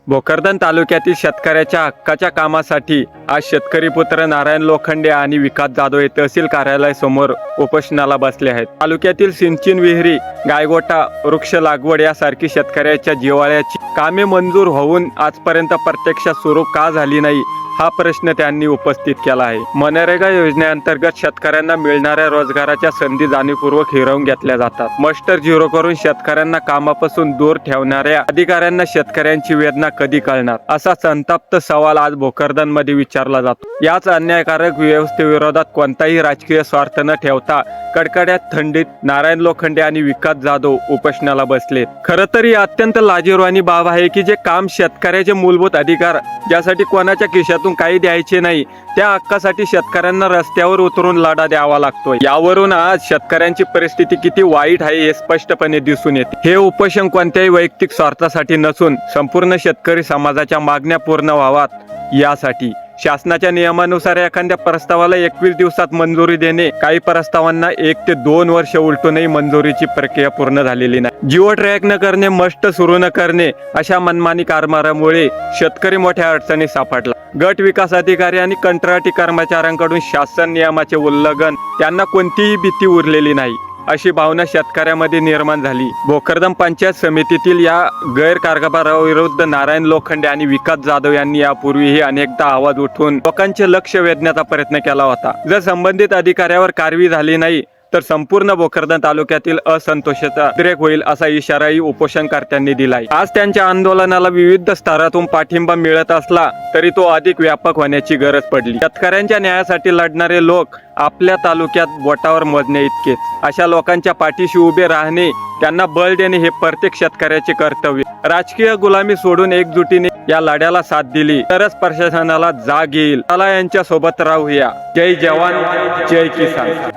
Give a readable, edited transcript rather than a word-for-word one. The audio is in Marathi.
भोकरदन तालुक्यातील शेतकऱ्याच्या हक्काच्या कामासाठी आज शेतकरी पुत्र नारायण लोखंडे आणि विकास जाधव हे तहसील कार्यालयासमोर उपोषणाला बसले आहेत। तालुक्यातील सिंचन विहिरी, गायगोटा, वृक्ष लागवड यासारखी शेतकऱ्याच्या जिव्हाळ्याची कामे मंजूर होऊन आजपर्यंत प्रत्यक्षात सुरू का झाली नाही, हा प्रश्न त्यांनी उपस्थित केला आहे। मनरेगा योजनेअंतर्गत शेतकऱ्यांना मिळणाऱ्या रोजगाराच्या संधी जाणीवपूर्वक हिरावून घेतल्या जातात। मास्टर झिरो करून शेतकऱ्यांना कामापासून दूर ठेवणाऱ्या अधिकाऱ्यांना शेतकऱ्यांची वेदना कधी कळणार, असा संतप्त सवाल आज भोकरदन मध्ये विचारला जातो। याच अन्यायकारक व्यवस्थेविरोधात कोणताही राजकीय स्वार्थ न ठेवता कडकड्यात थंडीत नारायण लोखंडे आणि विकास जाधव उपोषणाला बसलेत। खरं तर ही अत्यंत लाजिरवाणी बाब आहे की जे काम शेतकऱ्याचे मूलभूत अधिकार, ज्यासाठी कोणाच्या खिशातून काही द्यायचे नाही, त्या हक्कासाठी शेतकऱ्यांना रस्त्यावर उतरून लढा द्यावा लागतोय। यावरून आज शेतकऱ्यांची परिस्थिती किती वाईट आहे हे स्पष्टपणे दिसून येते। हे उपोषण कोणत्याही वैयक्तिक स्वार्थासाठी नसून संपूर्ण शेतकरी समाजाच्या मागण्या पूर्ण व्हाव्यात यासाठी। शासनाच्या नियमानुसार एखाद्या प्रस्तावाला 21 दिवसात मंजुरी देणे, काही प्रस्तावांना 1 ते 2 वर्ष उलटूनही मंजुरीची प्रक्रिया पूर्ण झालेली नाही। जिओ ट्रॅक न करणे, मस्ट सुरू न करणे अशा मनमानी कारभारामुळे शेतकरी मोठ्या अडचणीत सापडला। गट विकास अधिकारी आणि कंत्राटी कर्मचाऱ्यांकडून शासन नियमाचे उल्लंघन, त्यांना कोणतीही भीती उरलेली नाही अशी भावना शेतकऱ्यामध्ये निर्माण झाली। भोकरदन पंचायत समितीतील या गैरकारभाराविरुद्ध नारायण लोखंडे आणि विकास जाधव यांनी यापूर्वीही अनेकदा आवाज उठवून लोकांचे लक्ष वेधण्याचा प्रयत्न केला होता। जर संबंधित अधिकाऱ्यावर कारवाई झाली नाही तर संपूर्ण भोकरदन तालुक्यातील असंतोषाचा उद्रेक होईल असा इशाराही उपोषणकर्त्यांनी दिलाय। आज त्यांच्या आंदोलनाला विविध स्तरातून पाठिंबा मिळत असला तरी तो अधिक व्यापक होण्याची गरज पडली। शेतकऱ्यांच्या न्यायासाठी लढणारे लोक आपल्या तालुक्यात बोटावर मोजणे इतकेच। अशा लोकांच्या पाठीशी उभे राहणे, त्यांना बळ देणे हे प्रत्येक शेतकऱ्याचे कर्तव्य। राजकीय गुलामी सोडून एकजुटीने या लढ्याला साथ दिली तरच प्रशासनाला जाग येईल। चला यांच्या सोबत राहूया। जय जवान, जय किसान।